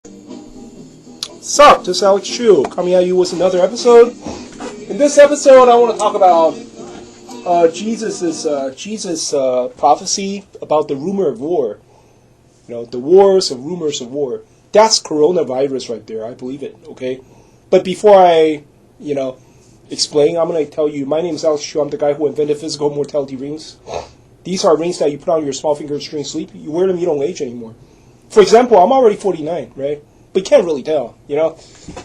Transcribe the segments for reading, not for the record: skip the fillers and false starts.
Sup, this is Alex Chu coming at you with another episode. In this episode, I want to talk about Jesus' prophecy about the rumor of war. You know, the wars and rumors of war. That's coronavirus right there. I believe it. Okay, but before I, explain, I'm going to tell you. My name is Alex Chu. I'm the guy who invented physical mortality rings. These are rings that you put on your small fingers during sleep. You wear them, you don't age anymore. For example, I'm already 49, right? But you can't really tell,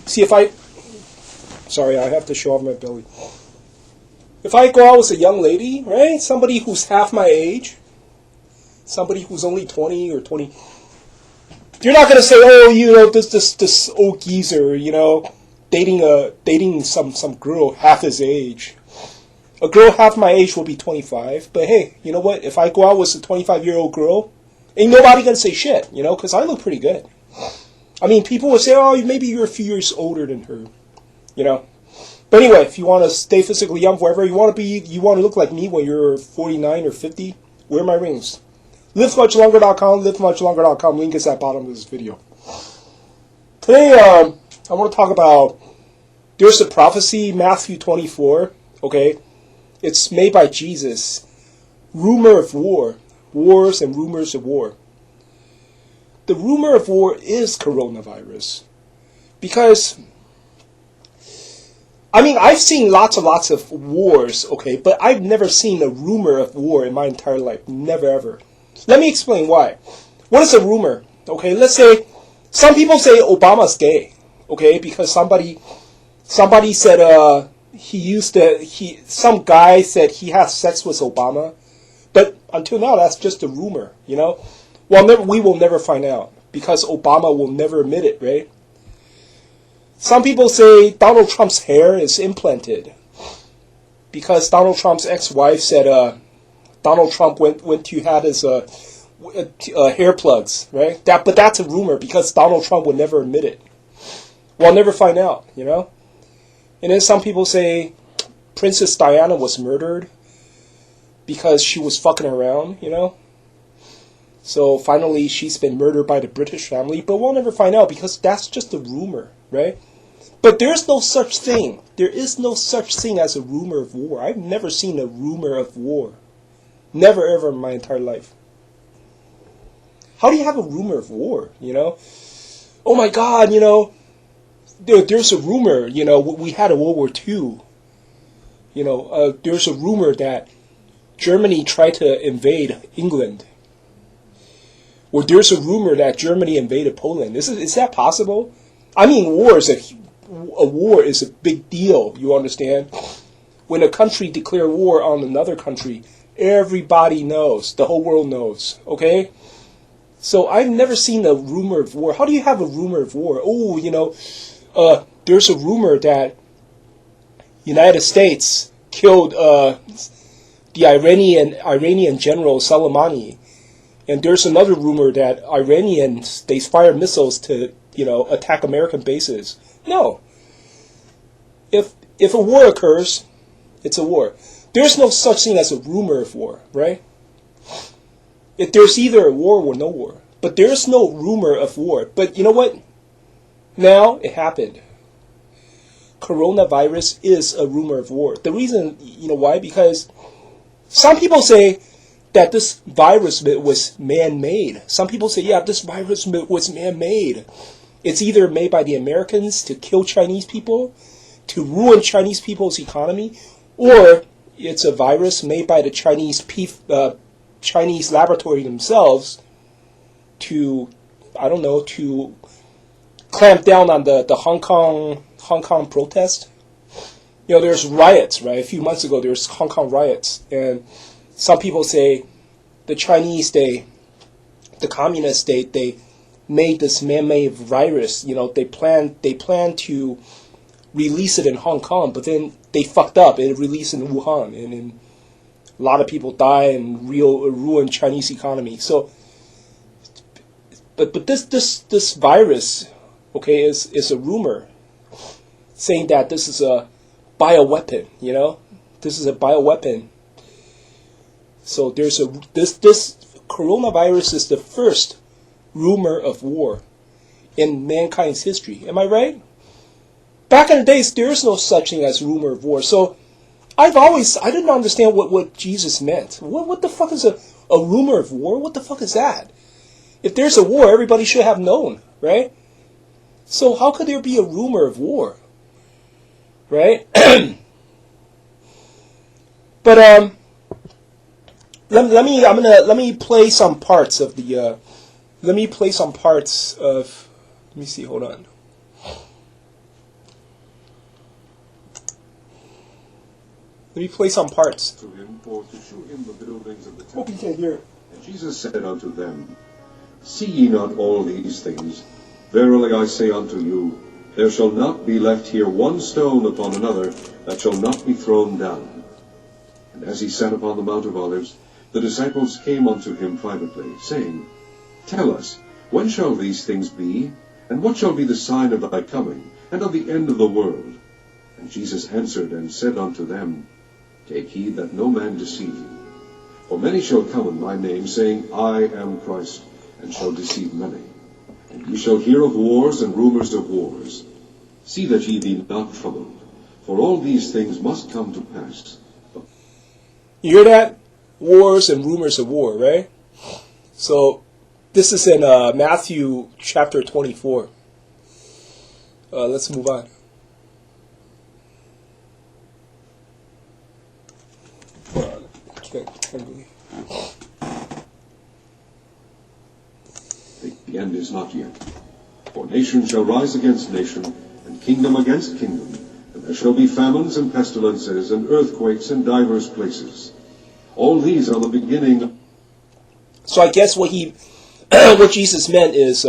See, Sorry, I have to show off my belly. If I go out with a young lady, right? Somebody who's half my age, somebody who's only 20 or 20, you're not going to say, oh, this old geezer, dating some girl half his age. A girl half my age will be 25, but hey, you know what? If I go out with a 25-year-old girl, ain't nobody going to say shit, because I look pretty good. I mean, people will say, oh, maybe you're a few years older than her, But anyway, if you want to stay physically young forever, you want to look like me when you're 49 or 50, wear my rings. LiveMuchLonger.com, LiveMuchLonger.com, link is at the bottom of this video. Today, I want to talk about, there's a prophecy, Matthew 24, okay? It's made by Jesus. Rumor of war. Wars and rumors of war. The rumor of war is coronavirus. Because, I've seen lots of wars, okay, but I've never seen a rumor of war in my entire life. Never, ever. Let me explain why. What is a rumor? Okay, let's say, some people say Obama's gay, okay, because somebody said, some guy said he has sex with Obama, but until now, that's just a rumor, Well, we will never find out, because Obama will never admit it, right? Some people say Donald Trump's hair is implanted, because Donald Trump's ex-wife said Donald Trump went to have his hair plugs, right? But that's a rumor, because Donald Trump would never admit it. We'll never find out, And then some people say Princess Diana was murdered because she was fucking around, So finally she's been murdered by the British family, but we'll never find out because that's just a rumor, right? But there's no such thing. There is no such thing as a rumor of war. I've never seen a rumor of war. Never ever in my entire life. How do you have a rumor of war, Oh my God, there's a rumor, we had a World War II. There's a rumor that Germany tried to invade England. Or there's a rumor that Germany invaded Poland. Is that possible? War is a big deal, you understand? When a country declares war on another country, everybody knows. The whole world knows, okay? So I've never seen a rumor of war. How do you have a rumor of war? Oh, there's a rumor that United States killed the Iranian general Soleimani. And there's another rumor that Iranians, they fire missiles to, attack American bases. No. If a war occurs, it's a war. There's no such thing as a rumor of war, right? If there's either a war or no war. But there's no rumor of war. But you know what? Now it happened. Coronavirus is a rumor of war. The reason, why? Because some people say that this virus was man-made. Some people say, yeah, this virus was man-made. It's either made by the Americans to kill Chinese people, to ruin Chinese people's economy, or it's a virus made by the Chinese laboratory themselves to, to clamp down on the Hong Kong protest. There's riots, right? A few months ago, there's Hong Kong riots, and some people say the Chinese, the communist state, they made this man-made virus. They planned to release it in Hong Kong, but then they fucked up and released it in Wuhan, and a lot of people die and ruin Chinese economy. So, but this virus, okay, is a rumor saying that this is a bioweapon. This is a bioweapon. So there's this coronavirus is the first rumor of war. in mankind's history. Am I right? Back in the days, there's no such thing as rumor of war. So I didn't understand what Jesus meant. What the fuck is a rumor of war? What the fuck is that? If there's a war, everybody should have known, right? So how could there be a rumor of war? Right? But let me play some parts of the let me see, hold on. Let me play some parts. To him for to shew him the buildings of the temple. Hope you can hear it. And Jesus said unto them, See ye not all these things? Verily I say unto you, there shall not be left here one stone upon another that shall not be thrown down. And as he sat upon the Mount of Olives, the disciples came unto him privately, saying, Tell us, when shall these things be? And what shall be the sign of thy coming, and of the end of the world? And Jesus answered and said unto them, Take heed that no man deceive you. For many shall come in my name, saying, I am Christ, and shall deceive many. And ye shall hear of wars and rumors of wars. See that ye be not troubled, for all these things must come to pass. You hear that? Wars and rumors of war, right? So, this is in Matthew chapter 24. Let's move on. The end is not yet. For nation shall rise against nation, and kingdom against kingdom, and there shall be famines and pestilences and earthquakes in divers places. All these are the beginning. So I guess what Jesus meant is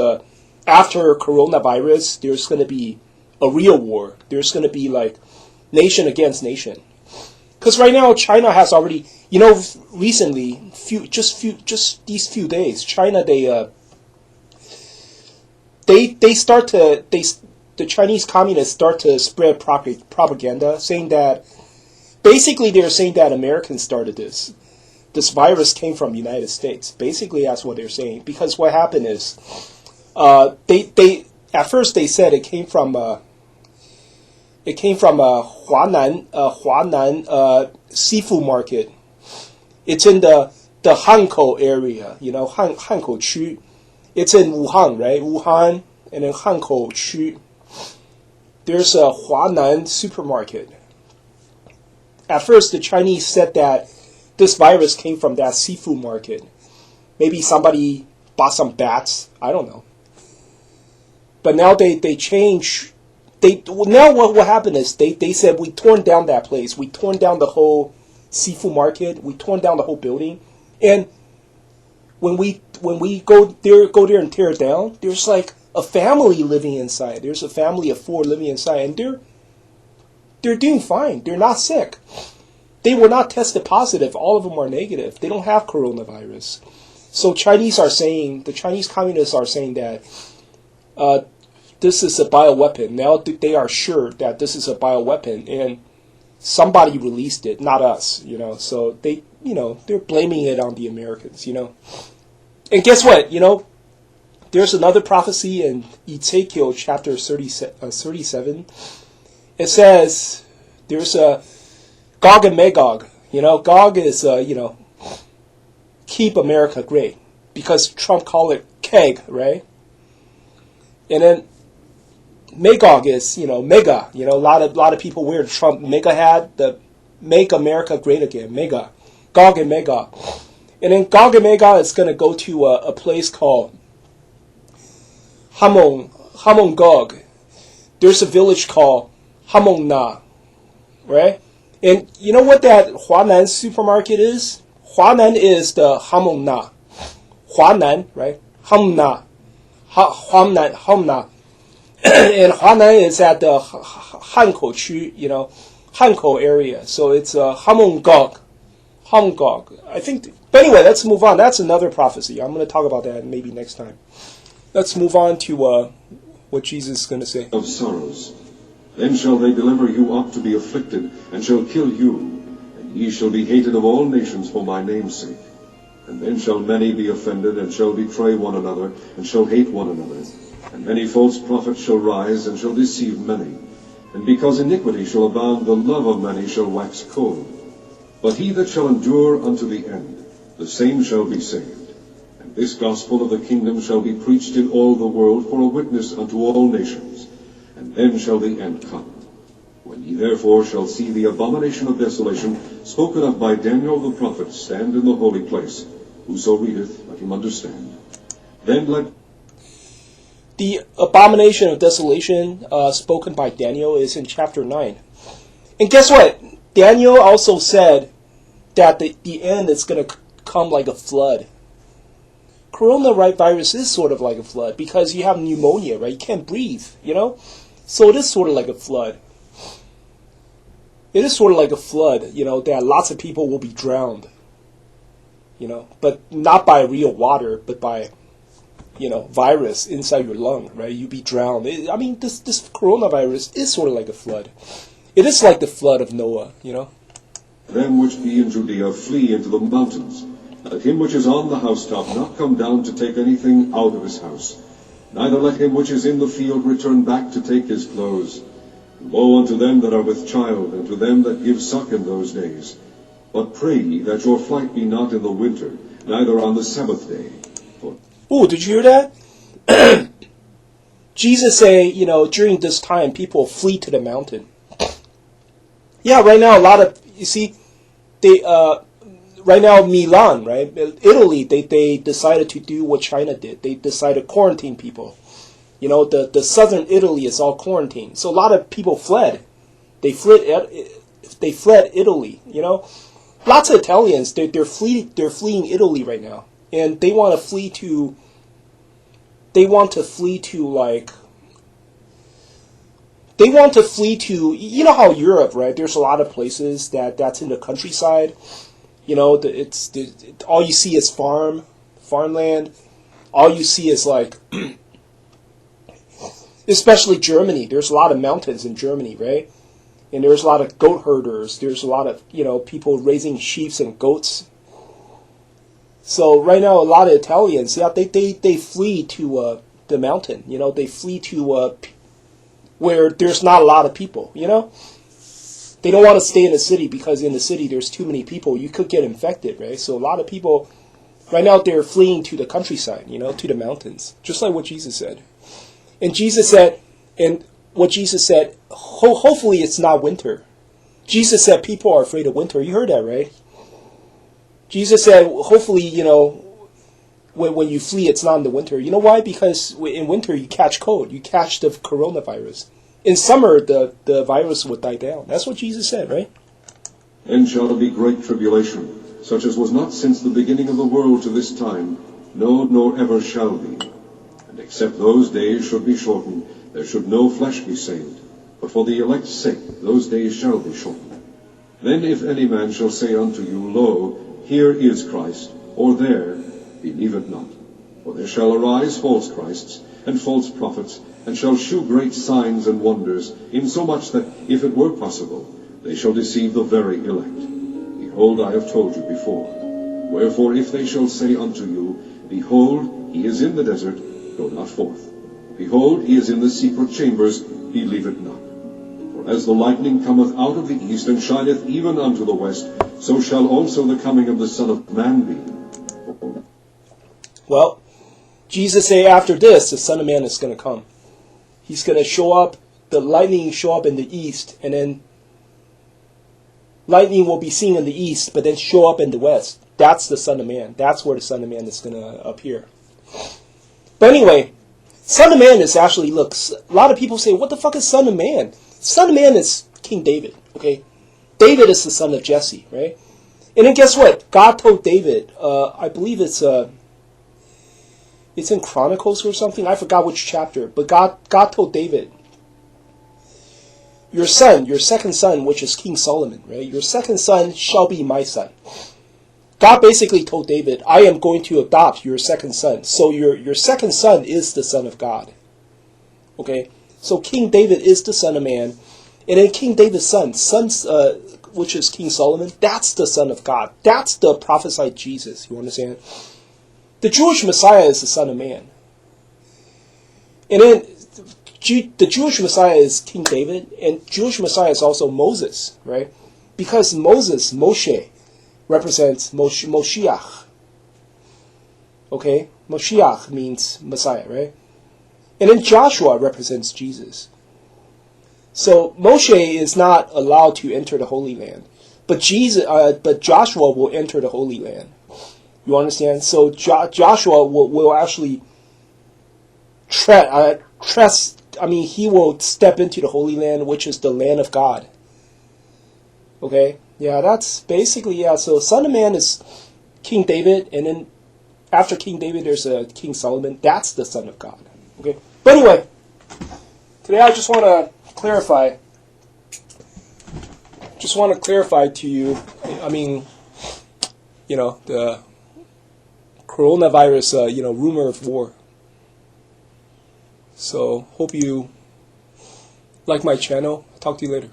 after coronavirus, there's going to be a real war. There's going to be like nation against nation. Because right now China has already, recently, just these few days, China the Chinese communists start to spread propaganda, saying that basically they're saying that Americans started this. This virus came from the United States. Basically, that's what they're saying. Because what happened is, they at first they said it came from Huanan seafood market. It's in the Hankou area, Hankou Chu. It's in Wuhan, right? Wuhan and then Hankou Chu. There's a Huanan supermarket. At first, the Chinese said that this virus came from that seafood market. Maybe somebody bought some bats. I don't know. But now they change. Now what happened is they said we torn down that place. We torn down the whole seafood market. We torn down the whole building. And when we go there and tear it down, there's like a family living inside. There's a family of 4 living inside, and they're doing fine. They're not sick. They were not tested positive. All of them are negative. They don't have coronavirus. So the Chinese communists are saying that this is a bioweapon. Now they are sure that this is a bioweapon, and somebody released it, not us. So they're blaming it on the Americans. And guess what? There's another prophecy in Ezekiel chapter 37. It says there's a Gog and Magog. Gog is, keep America great. Because Trump called it keg, right? And then Magog is, mega. A lot of people wear the Trump mega hat, the make America great again, mega. Gog and Magog. And then Gog and Magog is going to go to a place called Hamon Gog. There's a village called Hamon Na, right? And you know what that Huanan supermarket is? Huanan is the Hamon Na. Huanan, right? Hamna. Hamna. And Huanan is at the Hankou Chu, Hankou area. So it's Hamon Gog. Hamon Gog. I think. But anyway, let's move on. That's another prophecy. I'm going to talk about that maybe next time. Let's move on to what Jesus is going to say. Of sorrows. Then shall they deliver you up to be afflicted, and shall kill you, and ye shall be hated of all nations for my name's sake. And then shall many be offended, and shall betray one another, and shall hate one another. And many false prophets shall rise, and shall deceive many. And because iniquity shall abound, the love of many shall wax cold. But he that shall endure unto the end, the same shall be saved. And this gospel of the kingdom shall be preached in all the world for a witness unto all nations. And then shall the end come. When ye therefore shall see the abomination of desolation, spoken of by Daniel the prophet, stand in the holy place, whoso readeth, let him understand. Then let the abomination of desolation spoken by Daniel is in chapter 9. And guess what? Daniel also said that the end is going to come like a flood. Coronavirus is sort of like a flood because you have pneumonia, right? You can't breathe, you know? So it is sort of like a flood. It is sort of like a flood, you know, that lots of people will be drowned, you know, but not by real water, but by, you know, virus inside your lung, right? You'd be drowned. I mean, this coronavirus is sort of like a flood. It is like the flood of Noah, you know. them which be in Judea flee into the mountains. Let him which is on the housetop not come down to take anything out of his house. Neither let him which is in the field return back to take his clothes. Woe unto them that are with child, and to them that give suck in those days. But pray ye that your flight be not in the winter, neither on the Sabbath day. Oh, did you hear that? Jesus say, you know, during this time, people flee to the mountain. Yeah, right now, a lot of, you see, they, right now, Milan, right, Italy, they decided to do what China did. They decided to quarantine people. You know, the southern Italy is all quarantined. So a lot of people fled. They fled Italy, you know. Lots of Italians, they're fleeing Italy right now. And they want to flee to you know how Europe, right? There's a lot of places that's in the countryside. You know, all you see is farmland. All you see is like, especially Germany. There's a lot of mountains in Germany, right? And there's a lot of goat herders. There's a lot of, you know, people raising sheep and goats. So right now, a lot of Italians, yeah, they flee to the mountain. You know, they flee to where there's not a lot of people. You know, they don't want to stay in the city because in the city there's too many people. You could get infected, right? So a lot of people right now they're fleeing to the countryside. You know, to the mountains, just like what Jesus said. And Jesus said, hopefully it's not winter. Jesus said people are afraid of winter. You heard that, right? Jesus said, hopefully, you know, when you flee, it's not in the winter. You know why? Because in winter, you catch cold. You catch the coronavirus. In summer, the virus would die down. That's what Jesus said, right? Then shall be great tribulation, such as was not since the beginning of the world to this time, no, nor ever shall be. And except those days should be shortened, there should no flesh be saved. But for the elect's sake, those days shall be shortened. Then if any man shall say unto you, Lo, here is Christ, or there, believe it not. For there shall arise false Christs, and false prophets, and shall shew great signs and wonders, insomuch that, if it were possible, they shall deceive the very elect. Behold, I have told you before. Wherefore, if they shall say unto you, Behold, he is in the desert, go not forth. Behold, he is in the secret chambers, believe it not. For as the lightning cometh out of the east, and shineth even unto the west, so shall also the coming of the Son of Man be. Well, Jesus say after this, the Son of Man is going to come. He's going to show up, the lightning show up in the east, and then lightning will be seen in the east, but then show up in the west. That's the Son of Man. That's where the Son of Man is going to appear. But anyway, Son of Man is actually, look, a lot of people say, what the fuck is Son of Man? Son of Man is King David, okay? David is the son of Jesse, right? And then guess what? God told David, I believe it's in Chronicles or something. I forgot which chapter. But God told David, your second son, which is King Solomon, right? Your second son shall be my son. God basically told David, I am going to adopt your second son. So your second son is the son of God. Okay? So King David is the Son of Man. And then King David's son, which is King Solomon, that's the Son of God. That's the prophesied Jesus. You understand? The Jewish Messiah is the Son of Man. And then the Jewish Messiah is King David, and Jewish Messiah is also Moses, right? Because Moshe, represents Moshiach. Okay? Moshiach means Messiah, right? And then Joshua represents Jesus. So Moshe is not allowed to enter the Holy Land, but Joshua will enter the Holy Land. You understand? So Joshua will actually he will step into the Holy Land, which is the land of God. Okay? Yeah, that's basically, yeah. So Son of Man is King David, and then after King David, there's a King Solomon. That's the Son of God. Okay? But anyway, today I just want to clarify. Just want to clarify to you, I mean, the coronavirus, rumor of war. So, hope you like my channel. Talk to you later.